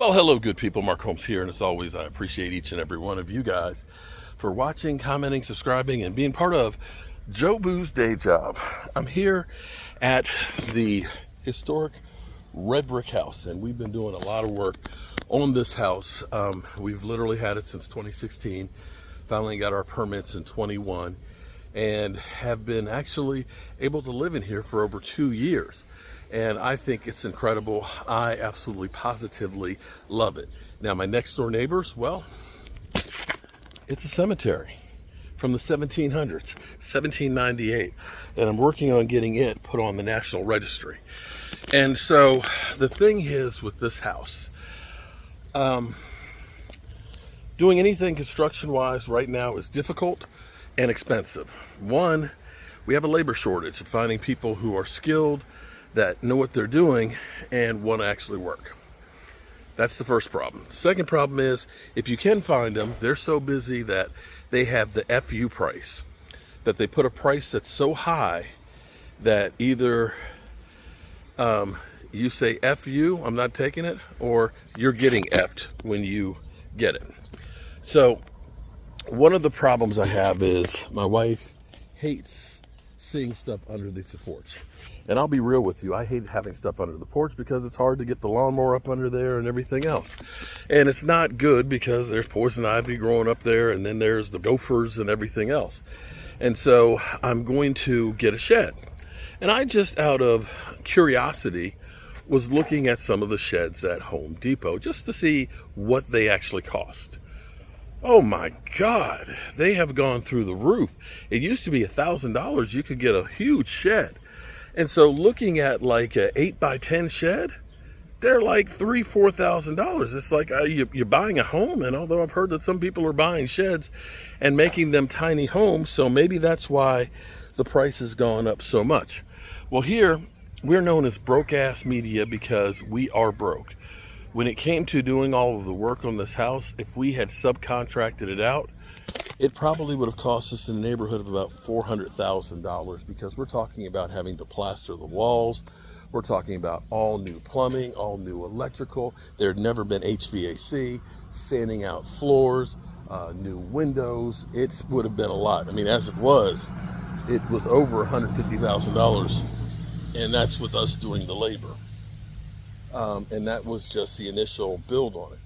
Well, hello, good people. Mark Holmes here, and as always, I appreciate each and every one of you guys for watching, commenting, subscribing, and being part of Jobu's Day Job. I'm here at the historic red brick house, and we've been doing a lot of work on this house. We've literally had it since 2016, finally got our permits in 21, and have been actually able to live in here for over 2 years. And I think it's incredible. I absolutely positively love it. Now, my next door neighbors, well, it's a cemetery from the 1700s, 1798. And I'm working on getting it put on the National Registry. And so the thing is with this house, doing anything construction-wise right now is difficult and expensive. One, we have a labor shortage of finding people who are skilled, that know what they're doing and want to actually work. That's the first problem. The second problem is, if you can find them, they're so busy that they have the FU price, that they put a price that's so high that either you say FU, I'm not taking it, or you're getting F'd when you get it. So one of the problems I have is my wife hates seeing stuff under the porch. And I'll be real with you, I hate having stuff under the porch because it's hard to get the lawnmower up under there and everything else. And it's not good because there's poison ivy growing up there, and then there's the gophers and everything else. And so I'm going to get a shed. And I just, out of curiosity, was looking at some of the sheds at Home Depot just to see what they actually cost. Oh my God, they have gone through the roof. It used to be $1,000, you could get a huge shed. And so looking at like a 8x10 shed, they're like $3,000-$4,000. It's like you're buying a home. And although I've heard that some people are buying sheds and making them tiny homes, so maybe that's why the price has gone up so much. Well, here we're known as broke ass media because we are broke. When it came to doing all of the work on this house, if we had subcontracted it out, it probably would have cost us in the neighborhood of about $400,000, because we're talking about having to plaster the walls. We're talking about all new plumbing, all new electrical. There had never been HVAC, sanding out floors, new windows. It would have been a lot. I mean, as it was over $150,000, and that's with us doing the labor. And that was just the initial build on it.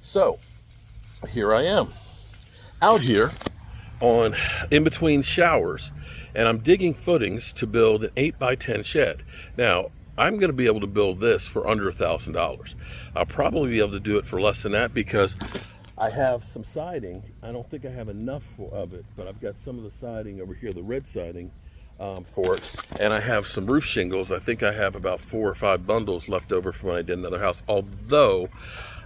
So here I am out here in between showers, and I'm digging footings to build an 8x10 shed. Now, I'm going to be able to build this for under $1,000. I'll probably be able to do it for less than that because I have some siding. I don't think I have enough of it, but I've got some of the siding over here, the red siding, for it, and I have some roof shingles. I think I have about 4 or 5 bundles left over from when I did another house, although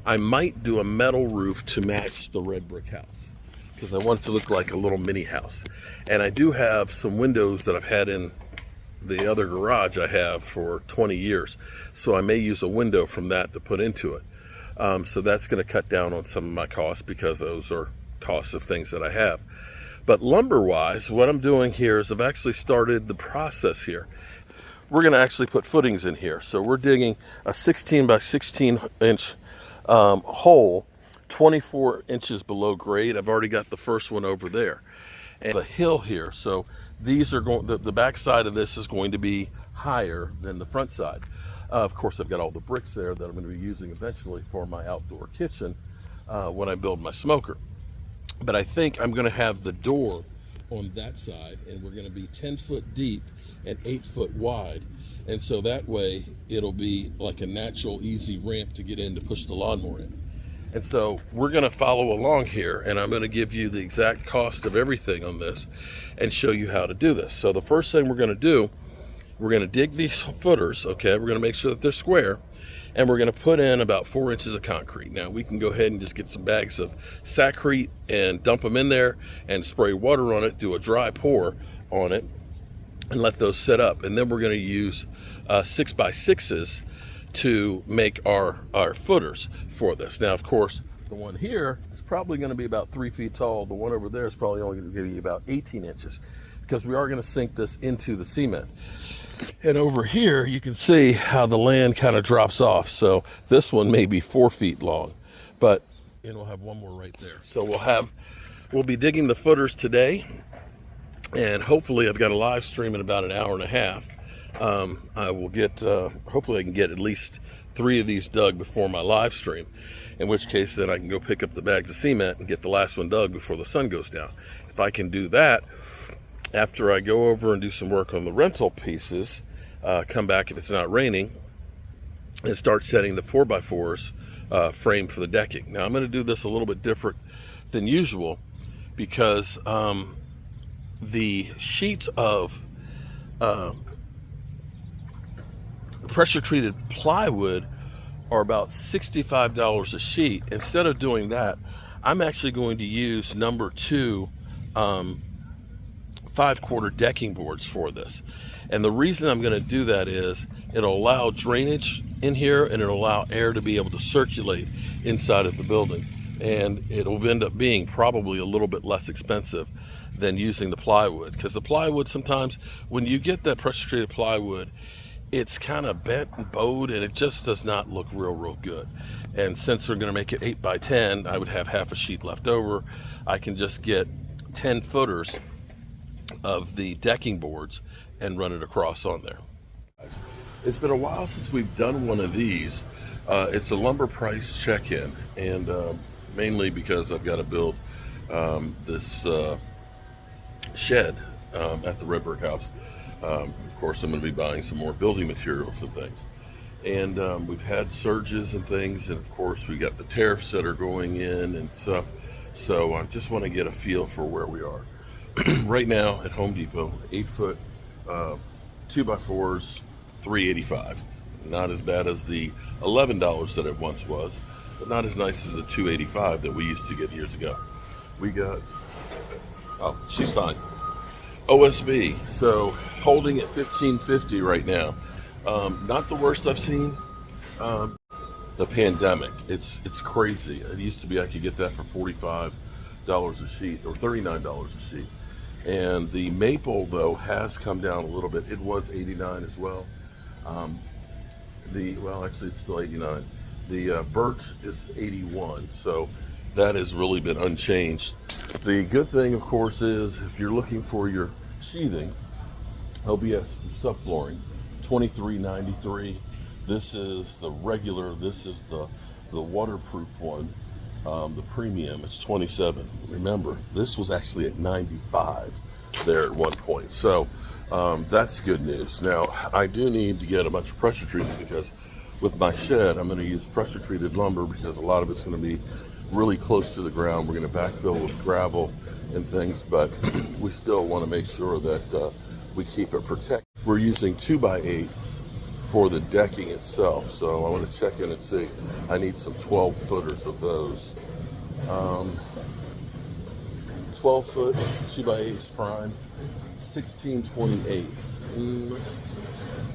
I might do a metal roof to match the red brick house because I want it to look like a little mini house. And I do have some windows that I've had in the other garage I have for 20 years, so I may use a window from that to put into it. So that's going to cut down on some of my costs because those are costs of things that I have. But lumber-wise, what I'm doing here is I've actually started the process here. We're going to actually put footings in here. So we're digging a 16 by 16 inch hole, 24 inches below grade. I've already got the first one over there. And a hill here. So these are going, the back side of this is going to be higher than the front side. Of course, I've got all the bricks there that I'm going to be using eventually for my outdoor kitchen when I build my smoker. But I think I'm going to have the door on that side, and we're going to be 10 foot deep and 8 foot wide. And so that way it'll be like a natural, easy ramp to get in to push the lawnmower in. And so we're going to follow along here, and I'm going to give you the exact cost of everything on this and show you how to do this. So the first thing we're going to do, we're going to dig these footers, okay? We're going to make sure that they're square. And we're going to put in about 4 inches of concrete. Now we can go ahead and just get some bags of Sakrete and dump them in there and spray water on it, do a dry pour on it, and let those set up. And then we're going to use 6x6s to make our footers for this. Now, of course, the one here is probably going to be about 3 feet tall. The one over there is probably only going to be about 18 inches. because we are going to sink this into the cement. And over here, you can see how the land kind of drops off. So this one may be 4 feet long, and we'll have one more right there. So we'll be digging the footers today, and hopefully I've got a live stream in about an hour and a half. I will get, hopefully I can get at least 3 of these dug before my live stream, in which case then I can go pick up the bags of cement and get the last one dug before the sun goes down. If I can do that, after I go over and do some work on the rental pieces, come back if it's not raining, and start setting the 4x4s frame for the decking. Now I'm going to do this a little bit different than usual, because the sheets of pressure treated plywood are about $65 a sheet. Instead of doing that, I'm actually going to use number 2 5/4 decking boards for this. And the reason I'm going to do that is it'll allow drainage in here, and it'll allow air to be able to circulate inside of the building, and it'll end up being probably a little bit less expensive than using the plywood, because the plywood, sometimes when you get that pressure treated plywood, it's kind of bent and bowed, and it just does not look real good. And since we're going to make it 8x10, I would have half a sheet left over. I can just get 10 footers of the decking boards and run it across on there. It's been a while since we've done one of these. It's a lumber price check-in, and mainly because I've got to build this shed at the Red Brick House. Of course, I'm going to be buying some more building materials and things. And we've had surges and things, and of course we got the tariffs that are going in and stuff. So I just want to get a feel for where we are. Right now at Home Depot, 8-foot 2x4s, $385. Not as bad as the $11 that it once was, but not as nice as the $285 that we used to get years ago. We got, oh, she's fine. OSB, so holding at $15.50 right now. Not the worst I've seen. The pandemic, it's crazy. It used to be I could get that for $45 a sheet or $39 a sheet. And the maple, though, has come down a little bit. It was $89 as well. Well, actually, it's still $89. The birch is $81, so that has really been unchanged. The good thing, of course, is if you're looking for your sheathing, LBS subflooring, $23.93. This is the regular. This is the waterproof one. The premium, it's $27. Remember, this was actually at $95 there at one point. So that's good news. Now, I do need to get a bunch of pressure treated, because with my shed, I'm going to use pressure treated lumber, because a lot of it's going to be really close to the ground. We're going to backfill with gravel and things, but we still want to make sure that we keep it protected. We're using 2x8 for the decking itself, so I want to check in and see. I need some 12 footers of those. 12 foot 2x8s prime, $16.28.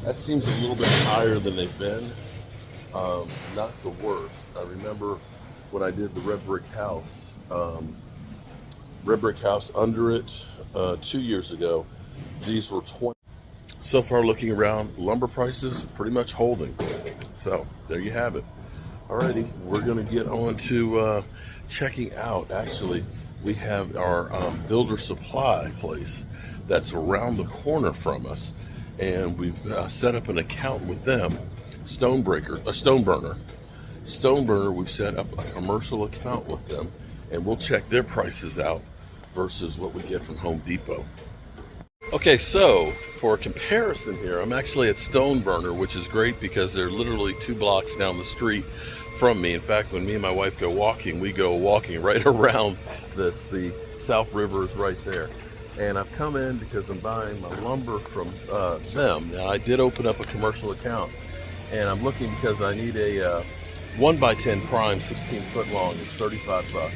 That seems a little bit higher than they've been. Not the worst. I remember when I did the Red Brick House, under it 2 years ago, these were $20. So far, looking around, lumber prices pretty much holding. So there you have it. Alrighty, we're going to get on to checking out. Actually, we have our builder supply place that's around the corner from us, and we've set up an account with them. Stoneburner. We've set up a commercial account with them, and we'll check their prices out versus what we get from Home Depot. Okay, so for a comparison here, I'm actually at Stoneburner, which is great because they're literally 2 blocks down the street from me. In fact, when me and my wife go walking, we go walking right around this. The South River is right there. And I've come in because I'm buying my lumber from them. Now, I did open up a commercial account, and I'm looking because I need a 1x10 prime, 16 foot long. It's $35.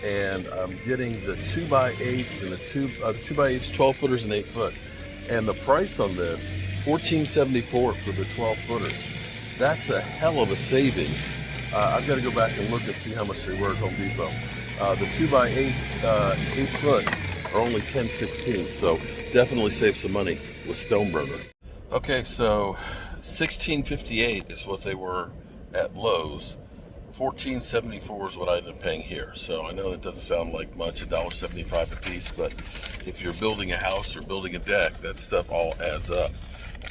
And I'm getting the 2x8s and the 2x8s, 12 footers and 8 foot. And the price on this, $14.74 for the 12 footers. That's a hell of a savings. I've got to go back and look and see how much they were at Home Depot. The 2x8s, 8 foot, are only 10.16, so definitely save some money with Stoneburner. Okay, so 16.58 is what they were at Lowe's. 14.74 is what I ended up paying here. So I know that doesn't sound like much, $1.75 a piece, but if you're building a house or building a deck, that stuff all adds up.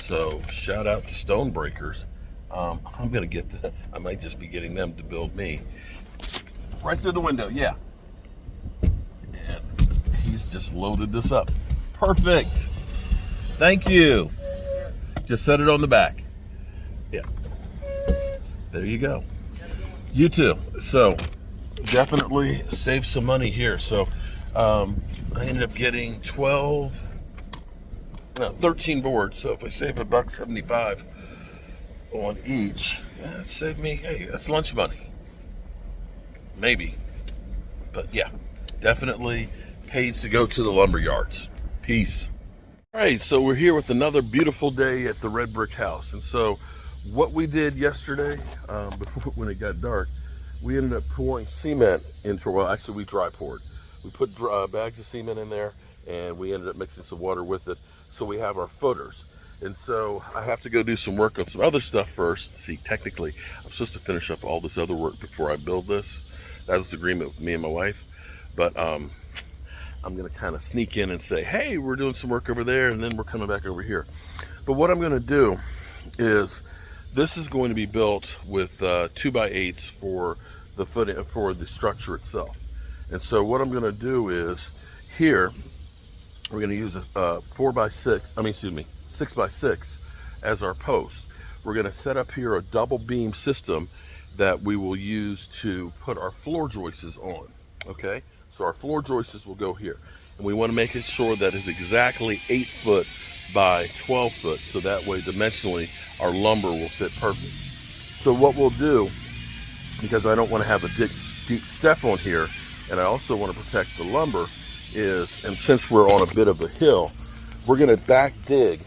So shout out to Stonebreakers. I'm gonna I might just be getting them to build me. Right through the window, yeah. And he's just loaded this up. Perfect. Thank you. Just set it on the back. Yeah. There you go. You too. So definitely save some money here. So I ended up getting 13 boards. So if I save $1.75 on each, it saved me, hey, that's lunch money. Maybe. But yeah, definitely pays to go to the lumber yards. Peace. All right, so we're here with another beautiful day at the Red Brick House. And so what we did yesterday, before when it got dark, we ended up pouring cement into, well, actually we dry poured. We put bags of cement in there, and we ended up mixing some water with it. So we have our footers. And so I have to go do some work on some other stuff first. See, technically, I'm supposed to finish up all this other work before I build this. That was the agreement with me and my wife. But I'm gonna kind of sneak in and say, hey, we're doing some work over there, and then we're coming back over here. But what I'm gonna do is, this is going to be built with 2x8s for the footing, for the structure itself. And so what I'm gonna do is, here, we're gonna use a 6x6 as our post. We're gonna set up here a double beam system that we will use to put our floor joists on, okay? So our floor joists will go here. And we wanna make it sure that it's exactly 8 foot by 12 foot, so that way dimensionally our lumber will fit perfect. So what we'll do, because I don't wanna have a deep step on here, and I also wanna protect the lumber, is, and since we're on a bit of a hill, we're gonna back dig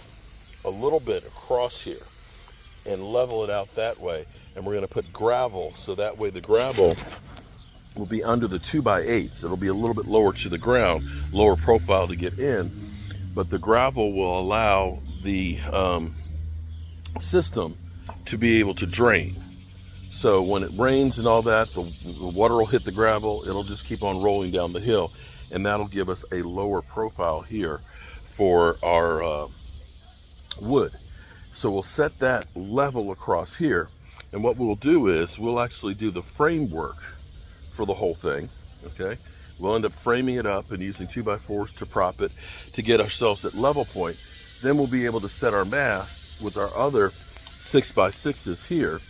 a little bit across here and level it out that way. And we're gonna put gravel, so that way the gravel will be under the 2x8s. It'll be a little bit lower to the ground, lower profile to get in, but the gravel will allow the system to be able to drain. So when it rains and all that, the water will hit the gravel, it'll just keep on rolling down the hill, and that'll give us a lower profile here for our wood. So we'll set that level across here, and what we'll do is we'll actually do the framework for the whole thing, okay? We'll end up framing it up and using 2x4s to prop it to get ourselves at level point. Then we'll be able to set our mast with our other 6x6s here,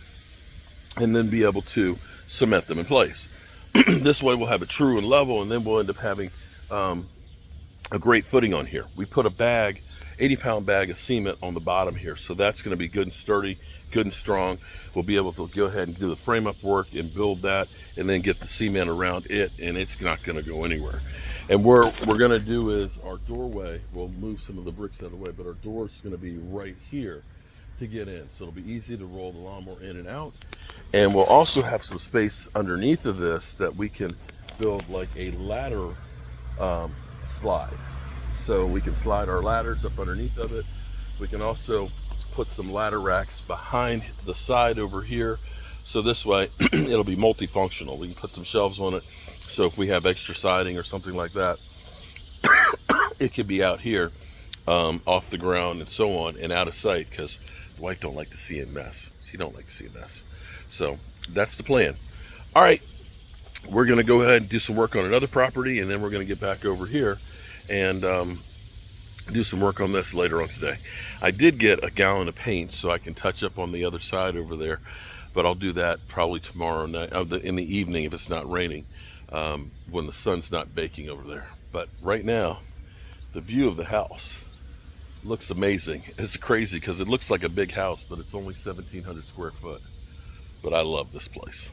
and then be able to cement them in place. This way we'll have it true and level, and then we'll end up having a great footing on here. We put a bag, 80-pound bag of cement on the bottom here, so that's going to be good and sturdy, good and strong. We'll be able to go ahead and do the frame up work and build that, and then get the cement around it, and it's not going to go anywhere. And what we're going to do is our doorway, we'll move some of the bricks out of the way, but our door is going to be right here to get in, so it'll be easy to roll the lawnmower in and out. And we'll also have some space underneath of this that we can build like a ladder slide. So we can slide our ladders up underneath of it. We can also put some ladder racks behind the side over here. So this way it'll be multifunctional. We can put some shelves on it. So if we have extra siding or something like that, it could be out here off the ground and so on, and out of sight, because the wife don't like to see a mess. She don't like to see a mess. So that's the plan. All right, we're gonna go ahead and do some work on another property, and then we're gonna get back over here and do some work on this later on today. I did get a gallon of paint so I can touch up on the other side over there, but I'll do that probably tomorrow night, in the evening if it's not raining, when the sun's not baking over there. But right now, the view of the house looks amazing. It's crazy because it looks like a big house, but it's only 1,700 square foot. But I love this place.